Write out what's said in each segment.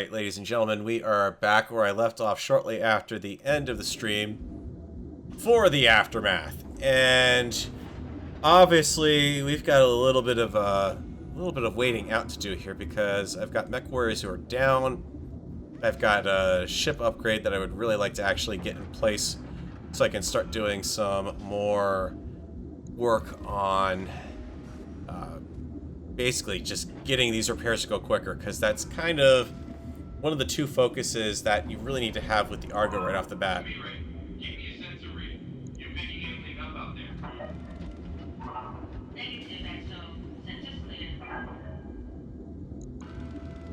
Alright, ladies and gentlemen, we are back where I left off shortly after the end of the stream for the aftermath. And obviously, we've got a little bit of waiting out to do here because I've got MechWarriors who are down. I've got a ship upgrade that I would really like to actually get in place so I can start doing some more work on basically just getting these repairs to go quicker, because that's kind of one of the two focuses that you really need to have with the Argo right off the bat.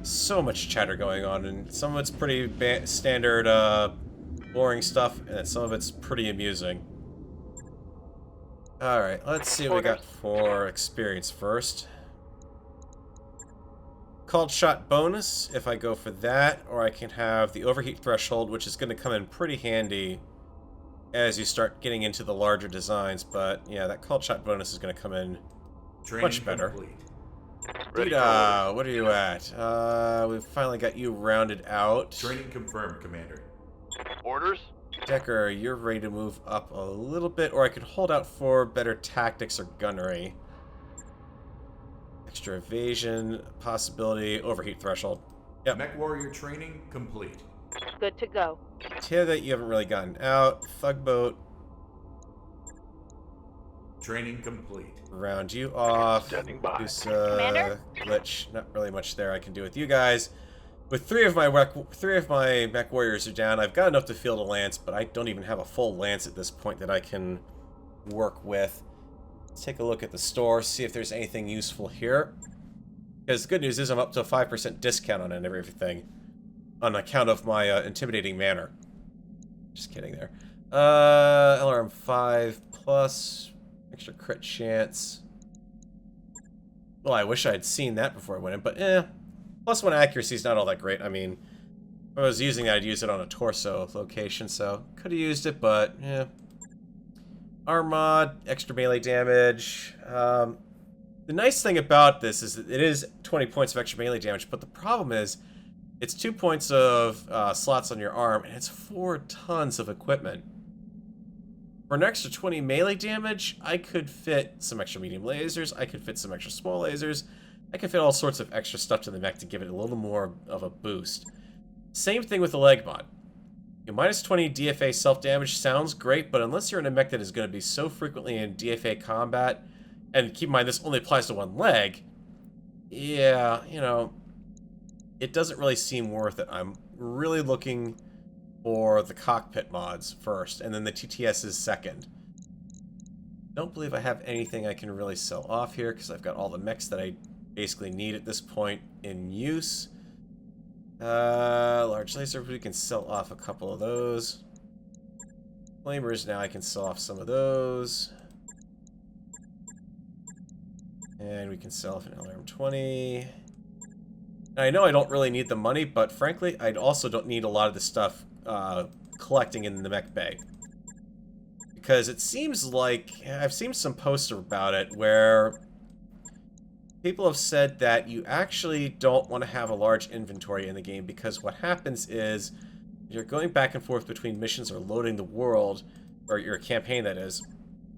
So much chatter going on, and some of it's pretty standard, boring stuff, and some of it's pretty amusing. Alright, let's see what we got for experience first. Called shot bonus, if I go for that, or I can have the overheat threshold, which is going to come in pretty handy as you start getting into the larger designs, but yeah, that called shot bonus is going to come in much better. Rita, what are you at? We've finally got you rounded out. Training confirmed, Commander. Orders? Decker, you're ready to move up a little bit, or I could hold out for better tactics or gunnery. Extra evasion, possibility, overheat threshold. Yep. MechWarrior training complete. Good to go. That you haven't really gotten out. Thugboat. Training complete. Round you off. Standing by. Commander? Glitch. Not really much there I can do with you guys. With three of my MechWarriors are down, I've got enough to field a lance, but I don't even have a full lance at this point that I can work with. Let's take a look at the store, see if there's anything useful here. Because the good news is I'm up to a 5% discount on everything, on account of my intimidating manner. Just kidding there. LRM 5 plus, extra crit chance. Well, I wish I had seen that before I went in, but plus 1 accuracy is not all that great. I mean, if I was using it, I'd use it on a torso location, so could have used it, but yeah. Armod, extra melee damage. The nice thing about this is that it is 20 points of extra melee damage, but the problem is it's 2 points of slots on your arm, and it's 4 tons of equipment. For an extra 20 melee damage, I could fit some extra medium lasers, I could fit some extra small lasers, I could fit all sorts of extra stuff to the mech to give it a little more of a boost. Same thing with the leg mod. Minus 20 DFA self-damage sounds great, but unless you're in a mech that is going to be so frequently in DFA combat, and keep in mind this only applies to one leg, yeah, you know, it doesn't really seem worth it. I'm really looking for the cockpit mods first, and then the TTSs second. Don't believe I have anything I can really sell off here, because I've got all the mechs that I basically need at this point in use. Large laser, we can sell off a couple of those. Flamers, now I can sell off some of those. And we can sell off an LRM 20. Now, I know I don't really need the money, but frankly, I also don't need a lot of the stuff collecting in the mech bay. Because it seems like, I've seen some posts about it where people have said that you actually don't want to have a large inventory in the game, because what happens is you're going back and forth between missions or loading the world, or your campaign that is,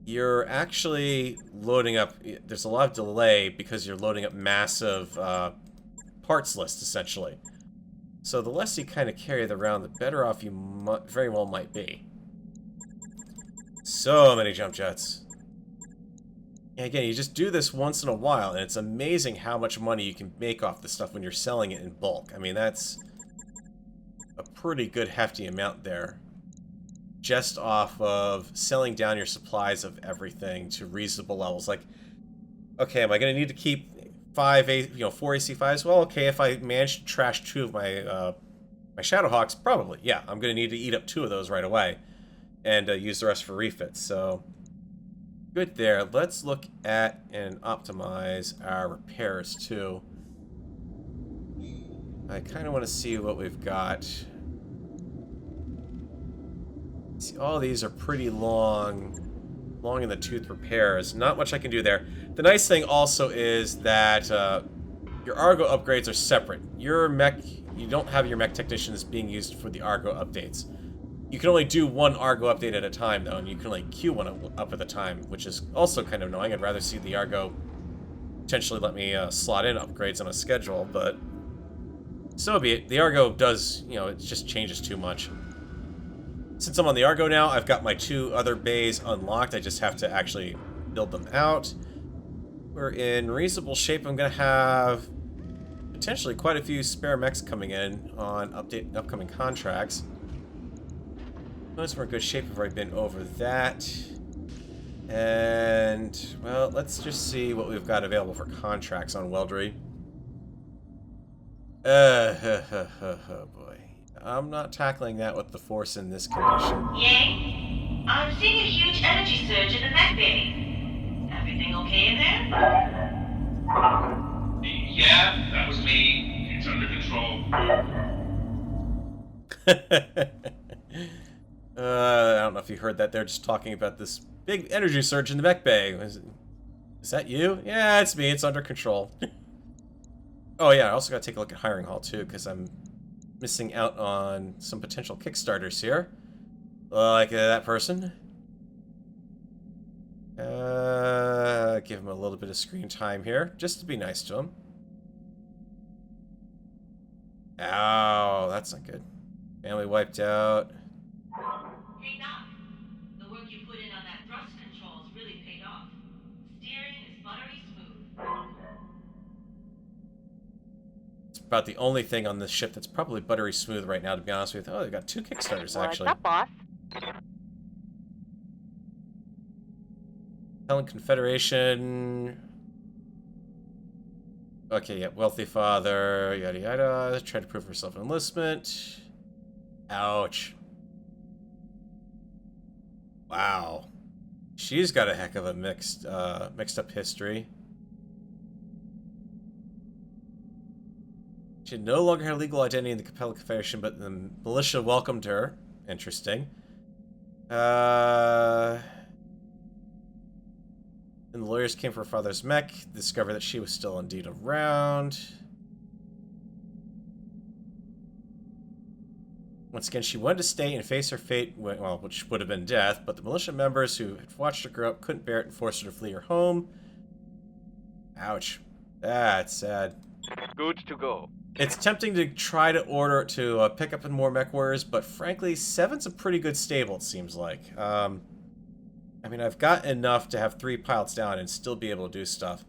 you're actually loading up, there's a lot of delay because you're loading up massive parts lists, essentially. So the less you kind of carry around, the better off you very well might be. So many jump jets. And again, you just do this once in a while, and it's amazing how much money you can make off the stuff when you're selling it in bulk. I mean, that's a pretty good hefty amount there. Just off of selling down your supplies of everything to reasonable levels. Like, okay, am I going to need to keep 4 AC5s? Well, okay, if I manage to trash 2 of my my Shadowhawks, probably, yeah, I'm going to need to eat up 2 of those right away and use the rest for refits, so good there. Let's look at and optimize our repairs too. I kind of want to see what we've got. See, all these are pretty long in the tooth repairs. Not much I can do there. The nice thing also is that your Argo upgrades are separate. Your mech you don't have your mech technicians being used for the Argo updates. You can only do one Argo update at a time, though, and you can only queue one up at a time, which is also kind of annoying. I'd rather see the Argo potentially let me slot in upgrades on a schedule, but so be it. The Argo does, you know, it just changes too much. Since I'm on the Argo now, I've got my 2 other bays unlocked. I just have to actually build them out. We're in reasonable shape. I'm going to have potentially quite a few spare mechs coming in on upcoming contracts. Notice we're in good shape. We've already been over that. And, well, let's just see what we've got available for contracts on Weldery. Oh boy. I'm not tackling that with the force in this condition. Yay? I'm seeing a huge energy surge in the mech bay. Everything okay in there? Yeah, that was me. It's under control. I don't know if you heard that. They're just talking about this big energy surge in the mech bay. Is that you? Yeah, it's me. It's under control. Oh yeah, I also got to take a look at hiring hall too, because I'm missing out on some potential Kickstarters here. Like that person. Give him a little bit of screen time here, just to be nice to him. Ow, that's not good. Family wiped out. Hey Doc, the work you put in on that thrust controls really paid off. Steering is buttery smooth. It's about the only thing on this ship that's probably buttery smooth right now, to be honest with you. Oh, they got 2 Kickstarters, actually. What's up, boss? Helen Confederation. Okay, yeah, wealthy father, yada yada. Tried to prove herself in enlistment. Ouch. Wow. She's got a heck of a mixed up history. She no longer had legal identity in the Capella Confederation, but the militia welcomed her. Interesting. And the lawyers came for her father's mech, discovered that she was still indeed around. Once again, she wanted to stay and face her fate, well, which would have been death, but the militia members who had watched her grow up couldn't bear it and forced her to flee her home. Ouch. That's sad. Good to go. It's tempting to try to order to pick up more MechWarriors, but frankly, 7's a pretty good stable, it seems like. I mean, I've got enough to have 3 pilots down and still be able to do stuff.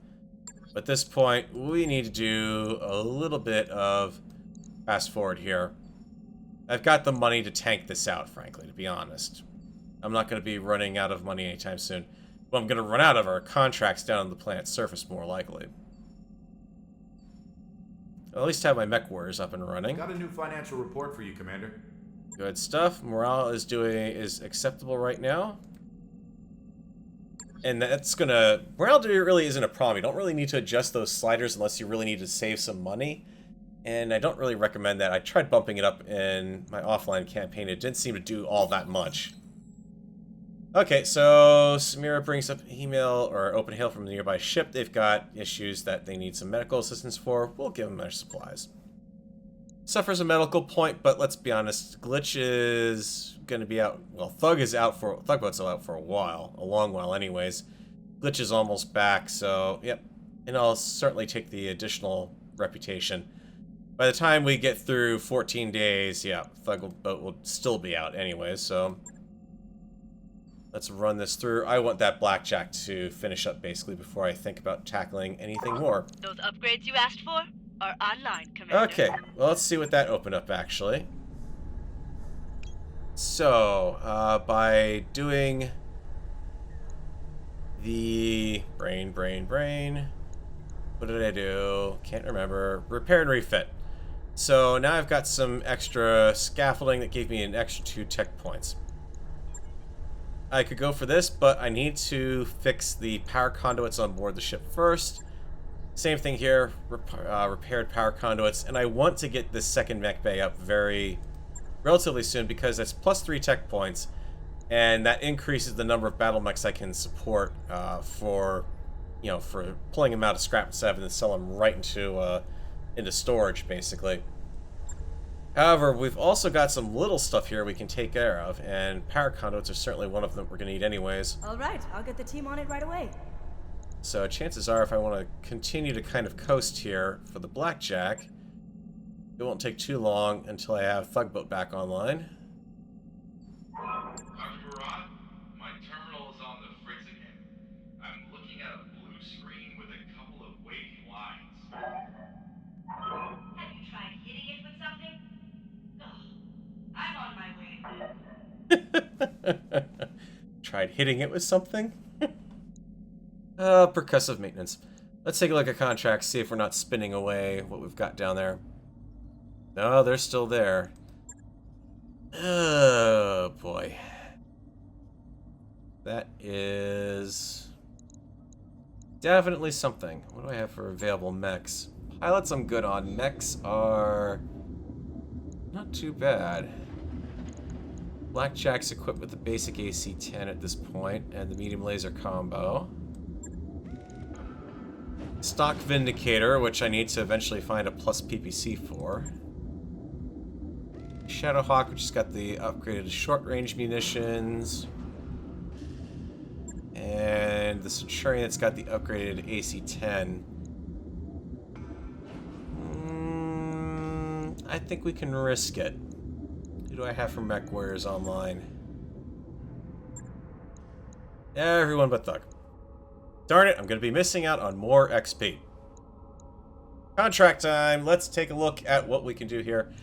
But at this point, we need to do a little bit of fast forward here. I've got the money to tank this out, frankly, to be honest. I'm not going to be running out of money anytime soon. What I'm going to run out of are contracts down on the planet's surface, more likely. I'll at least have my MechWarriors up and running. Got a new financial report for you, Commander. Good stuff. Morale is acceptable right now. And that's gonna... Morale really isn't a problem. You don't really need to adjust those sliders unless you really need to save some money. And I don't really recommend that. I tried bumping it up in my offline campaign. It didn't seem to do all that much. Okay, so Samira brings up email or open hail from a nearby ship. They've got issues that they need some medical assistance for. We'll give them their supplies. Suffers a medical point, but let's be honest, Glitch is going to be out. Well, Thugboat's out for a while, a long while, anyways. Glitch is almost back, so yep. And I'll certainly take the additional reputation. By the time we get through 14 days, yeah, Thugboat will still be out, anyways. So let's run this through. I want that blackjack to finish up basically before I think about tackling anything more. Those upgrades you asked for are online, Commander. Okay, well, let's see what that opened up, actually. So, by doing the brain, what did I do? Can't remember. Repair and refit. So now I've got some extra scaffolding that gave me an extra 2 tech points. I could go for this, but I need to fix the power conduits on board the ship first. Same thing here, repaired power conduits, and I want to get this second mech bay up relatively soon because that's plus 3 tech points, and that increases the number of battle mechs I can support for pulling them out of scrap 7 and sell them right into storage, basically. However, we've also got some little stuff here we can take care of, and power conduits are certainly one of them we're going to need anyways. All right, I'll get the team on it right away. So chances are if I want to continue to kind of coast here for the blackjack, it won't take too long until I have Thugboat back online. Dr. Murad, my terminal is on the fritz again. I'm looking at a blue screen with a couple of wavy lines. Have you tried hitting it with something? Ugh, I'm on my way. Tried hitting it with something? Percussive maintenance. Let's take a look at contracts, see if we're not spinning away what we've got down there. No, they're still there. Oh, boy. That is definitely something. What do I have for available mechs? Pilots I'm good on. Mechs are not too bad. Blackjack's equipped with the basic AC-10 at this point, and the medium laser combo. Stock Vindicator, which I need to eventually find a plus PPC for. Shadowhawk, which has got the upgraded short-range munitions. And the Centurion that's got the upgraded AC-10. I think we can risk it. Who do I have for MechWarriors online? Everyone but Thug. Darn it, I'm going to be missing out on more XP. Contract time. Let's take a look at what we can do here.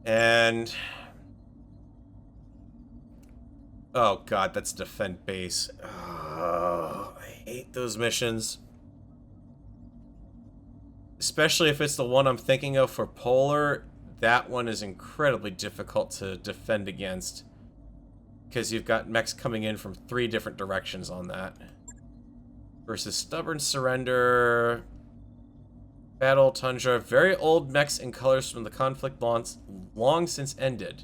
And... oh god, that's defend base. Oh, I hate those missions. Especially if it's the one I'm thinking of for Polar. That one is incredibly difficult to defend against. Because you've got mechs coming in from 3 different directions on that. Versus Stubborn Surrender, Battle Tundra, very old mechs and colors from the conflict long since ended.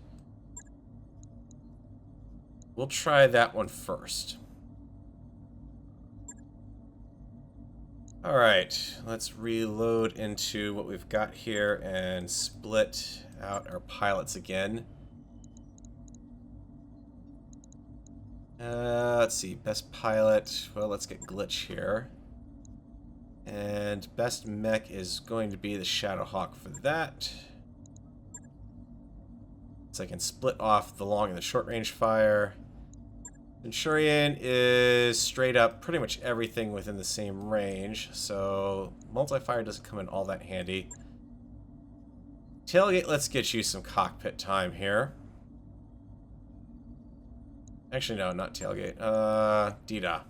We'll try that one first. Alright, let's reload into what we've got here and split out our pilots again. Let's see, best pilot, well, let's get Glitch here. And best mech is going to be the Shadowhawk for that. So I can split off the long and the short range fire. Centurion is straight up pretty much everything within the same range, so multi-fire doesn't come in all that handy. Tailgate, let's get you some cockpit time here. Actually, no, not tailgate. Dida.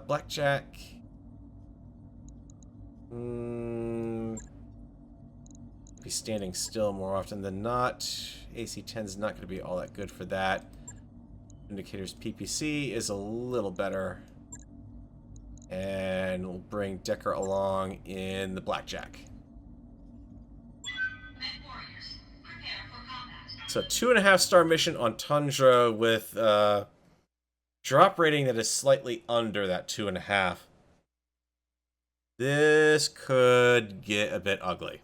Blackjack. Be standing still more often than not. AC-10's not going to be all that good for that. Indicator's PPC is a little better. And we'll bring Decker along in the Blackjack. MechWarriors, prepare for combat. So 2.5-star mission on Tundra with drop rating that is slightly under that 2.5. This could get a bit ugly.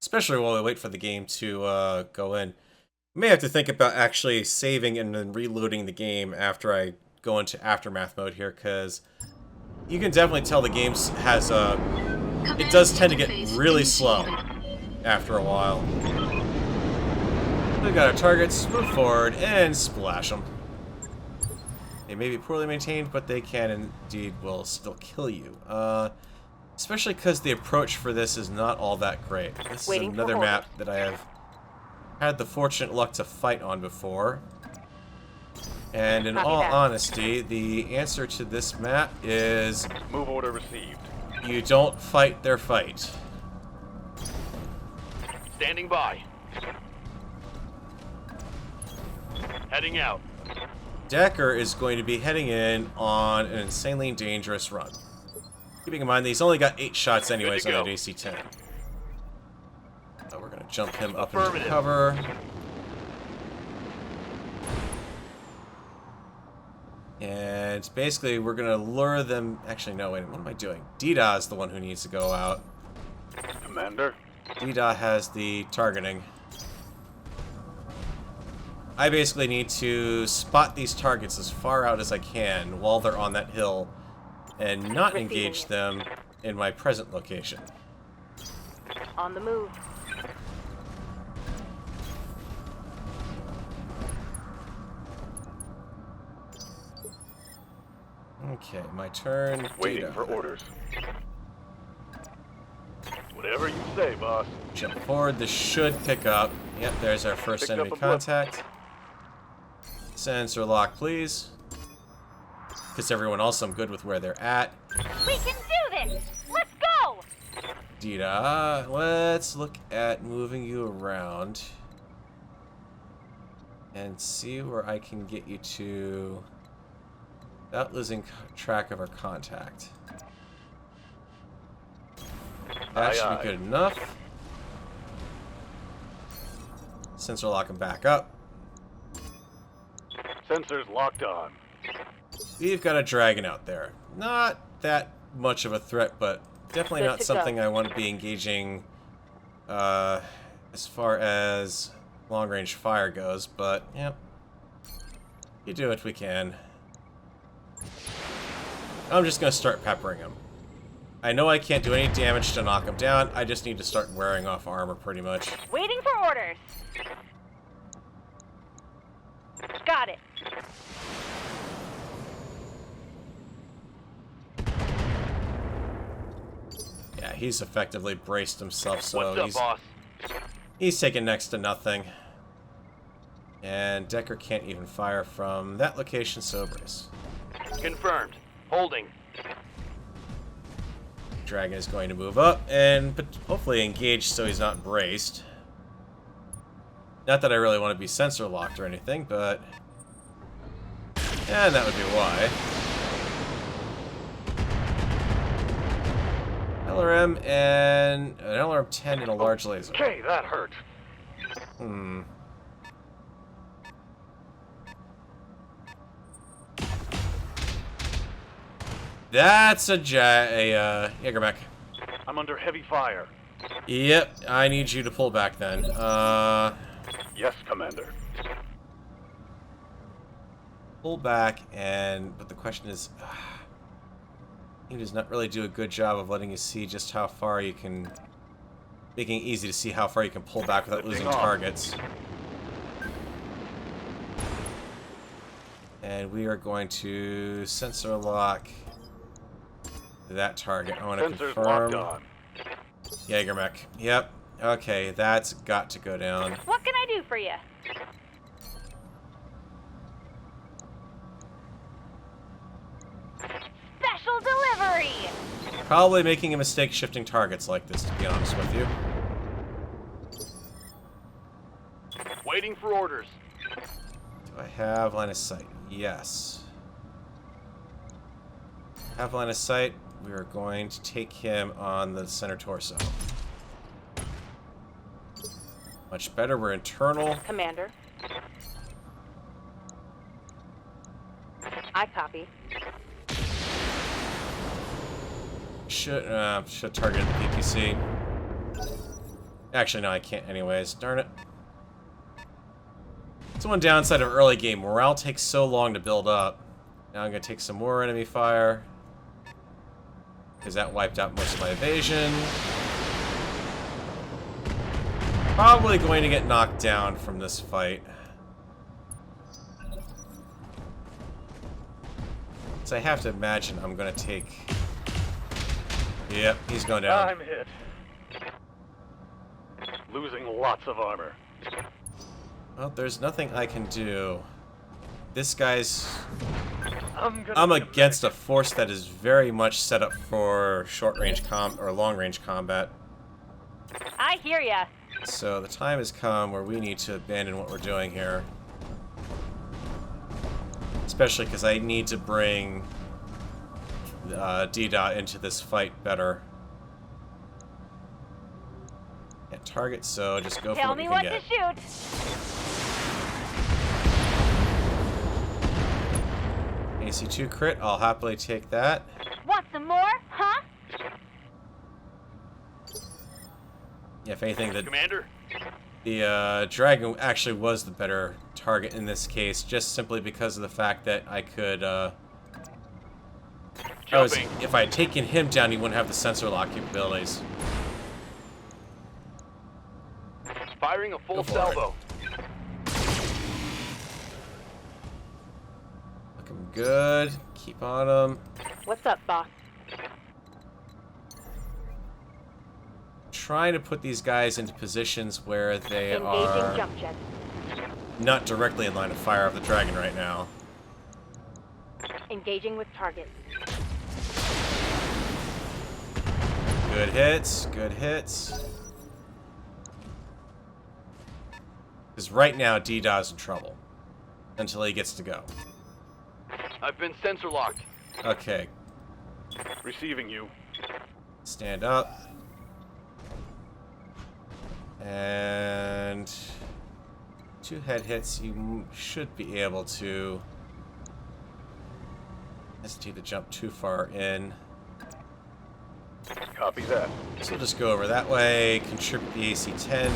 Especially while we wait for the game to go in. I may have to think about actually saving and then reloading the game after I go into Aftermath mode here, because you can definitely tell the game has a... it does tend to get really slow after a while. We got our targets, move forward, and splash them. They may be poorly maintained, but they can indeed will still kill you. Especially because the approach for this is not all that great. This is another map that I have had the fortunate luck to fight on before. And in all honesty, the answer to this map is... move order received. You don't fight their fight. Standing by. Heading out. Decker is going to be heading in on an insanely dangerous run. Keeping in mind that he's only got 8 shots anyways on that AC-10. So we're going to jump him up into cover. And basically, we're going to lure them... Actually, no, wait, what am I doing? Dida is the one who needs to go out. Commander? Dida has the targeting. I basically need to spot these targets as far out as I can while they're on that hill and not engage them in my present location. On the move. Okay, my turn. Waiting Dida. for orders. Whatever you say, boss. Jump forward. This should pick up. Yep, there's our first Picked enemy up a blip. contact. Sensor lock, please. Because everyone else, I'm good with where they're at. We can do this! Let's go! Dida, let's look at moving you around and see where I can get you to without losing track of our contact. That should be good enough. Sensor lock him back up. Sensors locked on. We've got a dragon out there. Not that much of a threat, but definitely Good not to something go. I want to be engaging as far as long-range fire goes, but, yep. You do what we can. I'm just going to start peppering him. I know I can't do any damage to knock him down, I just need to start wearing off armor pretty much. Waiting for orders. Got it. Yeah, he's effectively braced himself, so What's up, boss? he's taking next to nothing. And Decker can't even fire from that location, so brace. Confirmed. Holding. Dragon is going to move up and hopefully engage so he's not braced. Not that I really want to be sensor locked or anything, but... And that would be why. LRM and... An LRM 10 and a large laser. Okay, that hurt. Hmm. That's a Jägermech. I'm under heavy fire. Yep, I need you to pull back then. Yes, Commander. Pull back, but the question is, he does not really do a good job of letting you see just how far you can, making it easy to see how far you can pull back without losing targets. And we are going to sensor lock that target. I want to Sensors confirm. locked on. Jägermech. Yep. Okay, that's got to go down. What can I do for you? Special delivery! Probably making a mistake shifting targets like this, to be honest with you. Waiting for orders. Do I have line of sight? Yes. Have line of sight. We are going to take him on the center torso. Much better. We're internal. Commander. I copy. Should target the PPC. Actually, no, I can't anyways. Darn it. It's one downside of early game. Morale takes so long to build up. Now I'm going to take some more enemy fire. Because that wiped out most of my evasion. Probably going to get knocked down from this fight. So I have to imagine I'm going to take... Yep, he's going down. I'm hit. Losing lots of armor. Well, there's nothing I can do. This guy's... I'm against a force that is very much set up for short-range or long-range combat. I hear ya. So the time has come where we need to abandon what we're doing here. Especially because I need to bring D-Dot into this fight better. Can't target, so just go for Tell what me you what can to get. shoot. Any AC2 crit. I'll happily take that. Want some more, huh? Yeah, if anything, Commander? the dragon actually was the better target in this case, just simply because of the fact that I could, Jumping. if I had taken him down, he wouldn't have the sensor lock capabilities. Firing a full Go for it. salvo. Looking good. Keep on him. What's up, boss? Trying to put these guys into positions where they Engaging are jump jets. not directly in line of fire of the dragon right now. Engaging with target. Good hits, good hits. Because right now, D-Daw's in trouble. Until he gets to go. I've been sensor locked. Okay, Receiving you. stand up. And 2 head hits, you should be able to hesitate to jump too far in. Copy that. So we'll just go over that way, contribute the AC-10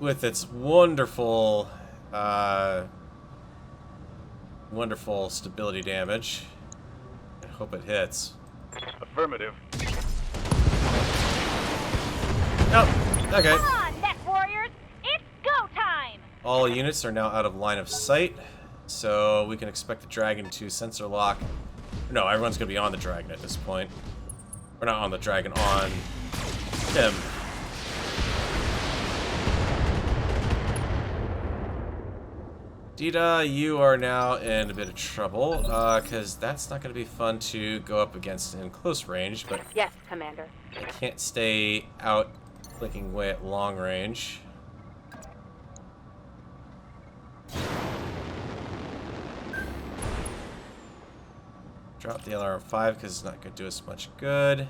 with its wonderful, wonderful stability damage. I hope it hits. Affirmative. Nope. Okay. Come on, MechWarriors! It's go time! All units are now out of line of sight, so we can expect the dragon to sensor lock. No, everyone's going to be on the dragon at this point. We're not on the dragon, on him. Dita, you are now in a bit of trouble, because that's not going to be fun to go up against in close range, but Yes, Commander. I can't stay out clicking away at long range. Drop the LR5 because it's not going to do us much good.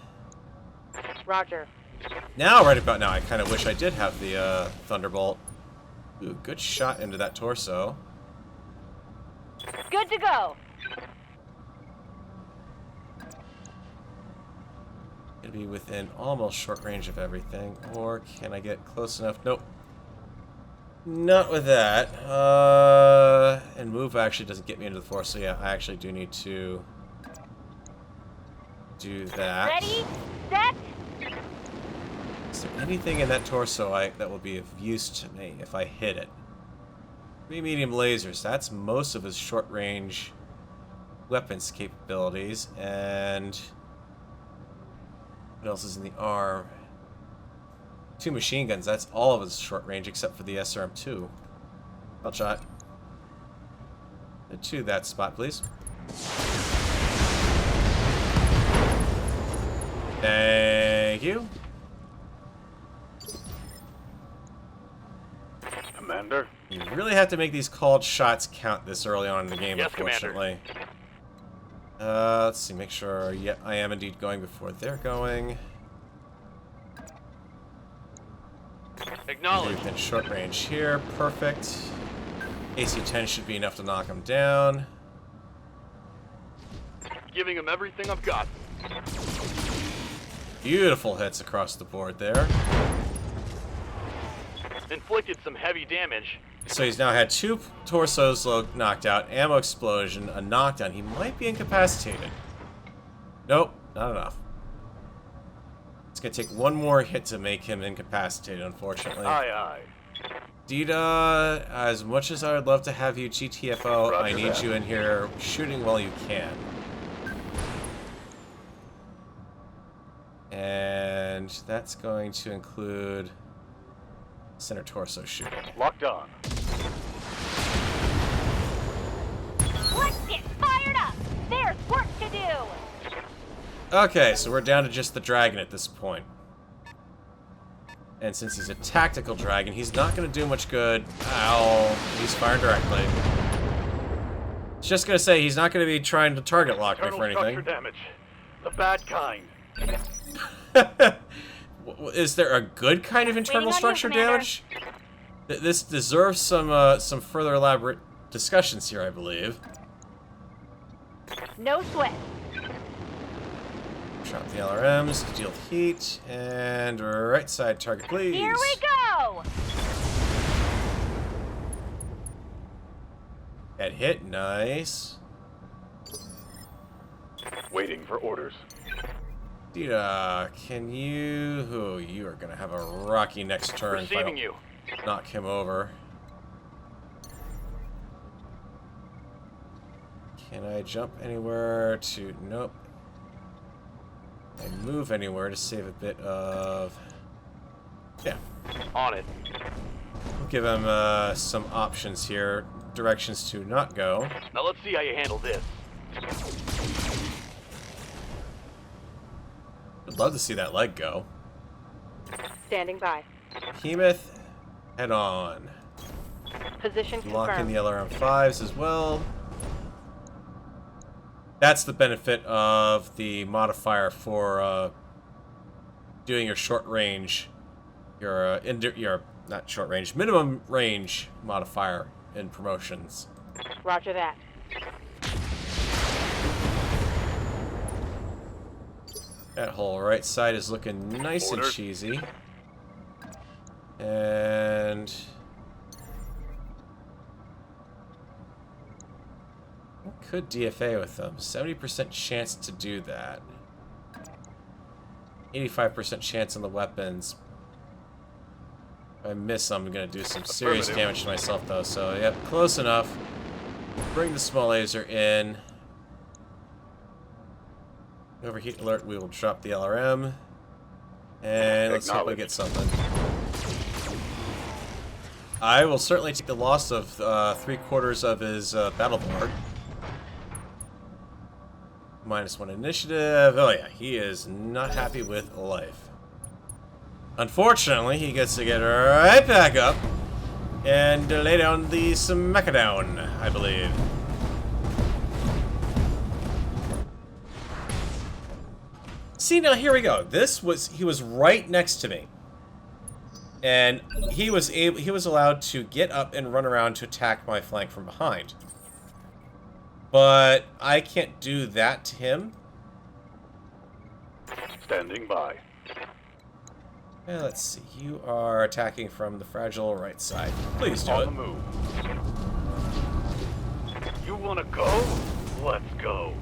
Roger. Now, right about now, I kind of wish I did have the Thunderbolt. Ooh, good shot into that torso. Good to go. Gonna be within almost short range of everything. Or can I get close enough? Nope. Not with that. And move actually doesn't get me into the force, so yeah, I actually do need to do that. Ready, set, Is there anything in that torso that will be of use to me if I hit it? 3 medium lasers. That's most of his short-range weapons capabilities. And what else is in the arm? 2 machine guns. That's all of his short range except for the SRM-2. Belt shot. To that spot, please. Thank you. Commander? You really have to make these called shots count this early on in the game, Yes, Commander. unfortunately. Let's see, make sure. Yeah, I am indeed going before they're going. Acknowledged. Within short range here, perfect. AC-10 should be enough to knock him down. Giving him everything I've got. Beautiful hits across the board there. Inflicted some heavy damage. So he's now had 2 torsos knocked out, ammo explosion, a knockdown. He might be incapacitated. Nope, not enough. It's gonna take 1 more hit to make him incapacitated, unfortunately. Aye, aye. Dita, as much as I would love to have you GTFO, I Roger need that. you in here shooting while you can. And that's going to include center torso shooting. Locked on. let's get fired up! There's work to do! Okay, so we're down to just the dragon at this point. And since he's a tactical dragon, he's not going to do much good. Ow, he's firing directly. It's just going to say he's not going to be trying to target lock me Internal for structure anything. damage. The bad kind. Is there a good kind of internal Waiting on you, structure Commander. damage? This deserves some further elaborate discussions here, I believe. No sweat. Drop the LRMs to deal with heat. And right side target, please. Here we go! Head hit, nice. Waiting for orders. Dita, can you... Oh, you are going to have a rocky next turn. if I Receiving don't you. Knock him over. Can I jump anywhere to... Nope. Can I move anywhere to save a bit of... Yeah. On it. We'll give him some options here. Directions to not go. Now let's see how you handle this. I'd love to see that leg go. Standing by. Behemoth, head on. Position Lock in confirmed. the LRM-5s as well. That's the benefit of the modifier for doing your short range, your not short range, minimum range modifier in promotions. Roger that. That whole right side is looking nice and Order. cheesy. And I could DFA with them. 70% chance to do that. 85% chance on the weapons. If I miss, I'm going to do some serious Affirmative. damage to myself, though. So, yep, close enough. Bring the small laser in. Overheat alert, we will drop the LRM. And let's hope we get something. I will certainly take the loss of 3/4 of his battle board. -1 initiative. Oh yeah, he is not happy with life. Unfortunately, he gets to get right back up and lay down the smackdown, I believe. See, now here we go. He was right next to me. And he was allowed to get up and run around to attack my flank from behind. But I can't do that to him. Standing by. Let's see. You are attacking from the fragile right side. Please do On it. the move. You wanna go? Let's go.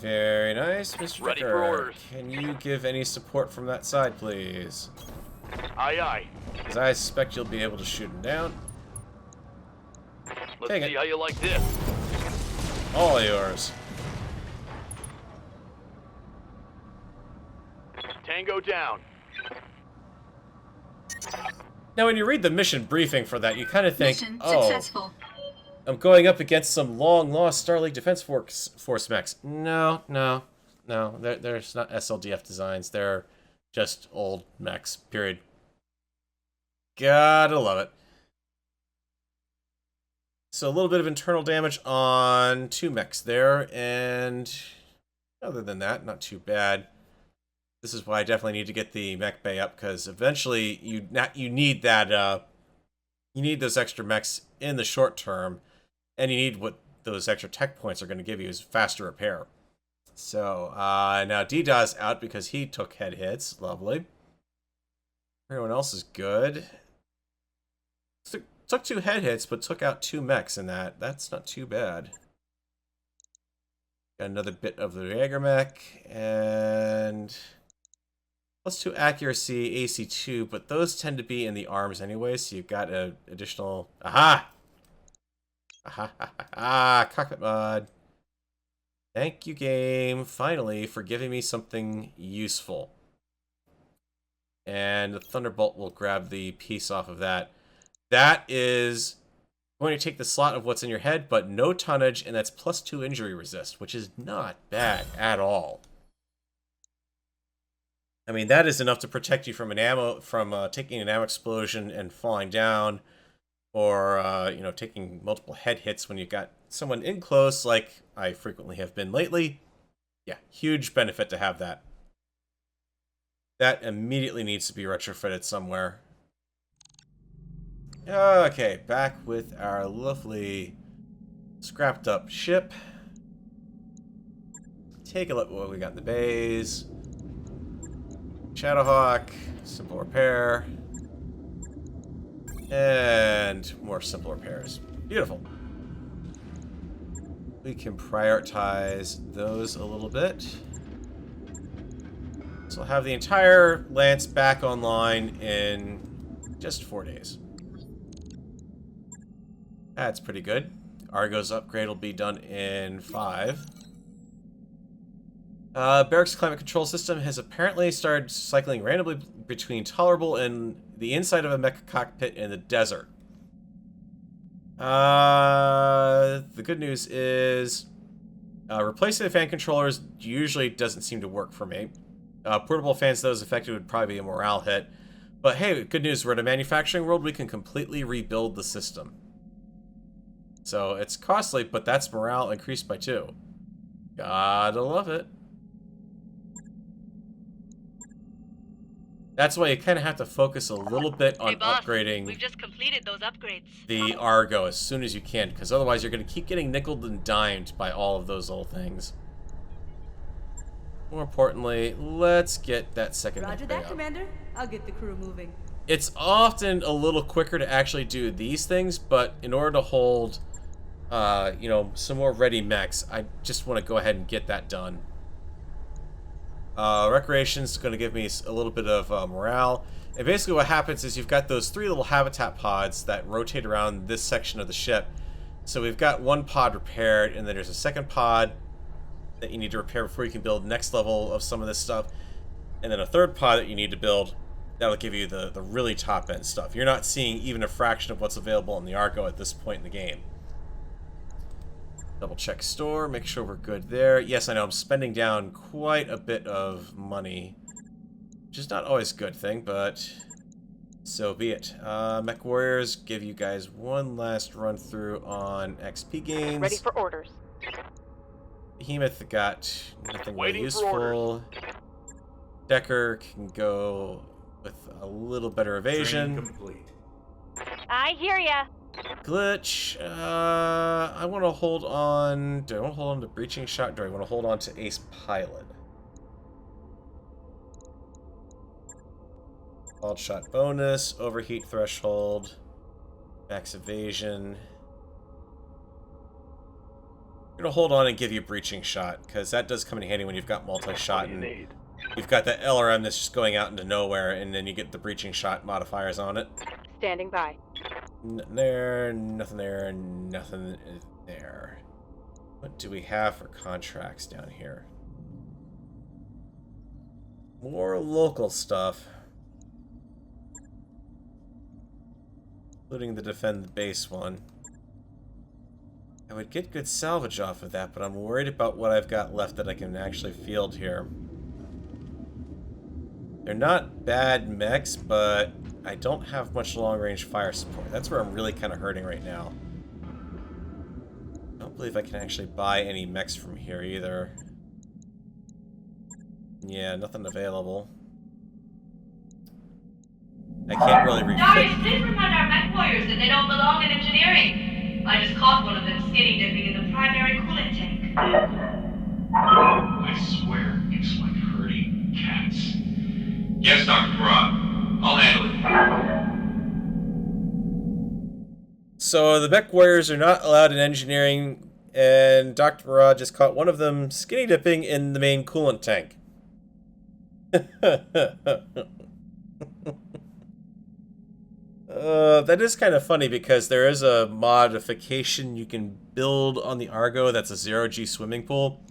Very nice, Mr. Ready for Vicker. orders. Can you give any support from that side, please? Aye, aye. Because I suspect you'll be able to shoot him down. Let's Take see it. how you like this. All yours. Tango down. Now, when you read the mission briefing for that, you kind of think, Mission oh, successful. I'm going up against some long-lost Starleague Defense Force mechs. No. There's not SLDF designs. They're just old mechs, period. Gotta love it. So a little bit of internal damage on 2 mechs there, and other than that, not too bad. This is why I definitely need to get the mech bay up, because eventually you need that you need those extra mechs in the short term, and you need what those extra tech points are going to give you is faster repair. So now D-Daw's out because he took head hits. Lovely. Everyone else is good. Took 2 head hits, but took out 2 mechs in that. That's not too bad. Got another bit of the Jaeger mech, and +2 accuracy, AC2, but those tend to be in the arms anyway, so you've got an additional... Aha! Cockpit mod. Thank you, game, finally, for giving me something useful. And the Thunderbolt will grab the piece off of that. That is going to take the slot of what's in your head, but no tonnage, and that's +2 injury resist, which is not bad at all. I mean, that is enough to protect you from taking an ammo explosion and falling down, or taking multiple head hits when you've got someone in close, like I frequently have been lately. Yeah, huge benefit to have that. That immediately needs to be retrofitted somewhere. Okay, back with our lovely scrapped up ship. Take a look at what we got in the bays. Shadowhawk, simple repair. And more simple repairs. Beautiful. We can prioritize those a little bit. So we'll have the entire Lance back online in just 4 days. That's pretty good. Argo's upgrade will be done in 5. Barracks climate control system has apparently started cycling randomly between tolerable and the inside of a mecha cockpit in the desert. The good news is replacing the fan controllers usually doesn't seem to work for me. Portable fans, those affected, would probably be a morale hit. But hey, good news, we're in a manufacturing world, we can completely rebuild the system. So it's costly, but that's morale increased by 2. Gotta love it. That's why you kind of have to focus a little bit on upgrading. We've just completed those upgrades. The Argo as soon as you can, because otherwise you're going to keep getting nickeled and dimed by all of those little things. More importantly, let's get that second Roger that, Commander. I'll get the crew moving. It's often a little quicker to actually do these things, but in order to hold, you know, some more ready mechs, I just want to go ahead and get that done. Recreation's going to give me a little bit of morale. And basically what happens is you've got those 3 little habitat pods that rotate around this section of the ship. So we've got one pod repaired, and then there's a second pod that you need to repair before you can build next level of some of this stuff. And then a third pod that you need to build. That'll give you the really top end stuff. You're not seeing even a fraction of what's available in the Argo at this point in the game. Double check store, make sure we're good there. Yes, I know I'm spending down quite a bit of money, which is not always a good thing, but so be it. MechWarriors, give you guys one last run through on XP gains. Ready for orders. Behemoth got nothing really useful. Decker can go with a little better evasion. Training complete. I hear ya. Glitch, I want to hold on... Do I want to hold on to Breaching Shot, or do I want to hold on to Ace Pilot? Bald Shot bonus, Overheat Threshold, Max Evasion. I'm going to hold on and give you Breaching Shot, because that does come in handy when you've got multi-shot, and you've got that LRM that's just going out into nowhere, and then you get the Breaching Shot modifiers on it. Standing by. Nothing there, nothing there, nothing there. What do we have for contracts down here? More local stuff. Including the defend the base one. I would get good salvage off of that, but I'm worried about what I've got left that I can actually field here. They're not bad mechs, but I don't have much long-range fire support. That's where I'm really kind of hurting right now. I don't believe I can actually buy any mechs from here either. Yeah, nothing available. I can't really refit. Darius did remind our MechWarriors that they don't belong in engineering. I just caught one of them skinny dipping in the primary coolant tank. I swear, it's like herding cats. Yes, Dr. Murad. I'll handle it. So the MechWarriors are not allowed in engineering, and Dr. Murad just caught one of them skinny dipping in the main coolant tank. That is kind of funny because there is a modification you can build on the Argo that's a 0G swimming pool,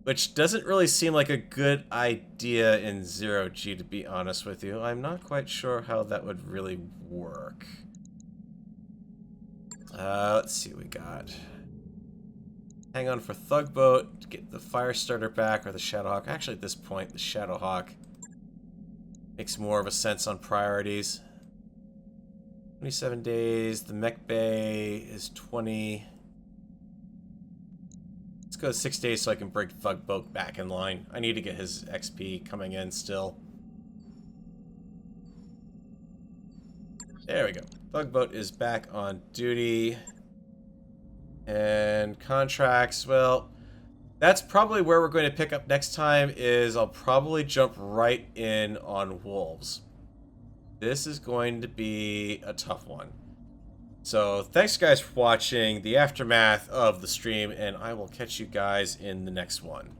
which doesn't really seem like a good idea in 0G, to be honest with you. I'm not quite sure how that would really work. Let's see what we got. Hang on for Thugboat to get the fire starter back, or the Shadowhawk. Actually, at this point, the Shadowhawk makes more of a sense on priorities. 27 days. The mech bay is 20. Let's go 6 days so I can bring Thugboat back in line. I need to get his XP coming in still. There we go. Thugboat is back on duty. And contracts, well, that's probably where we're going to pick up next time. Is I'll probably jump right in on wolves. This is going to be a tough one. So thanks guys for watching the aftermath of the stream, and I will catch you guys in the next one.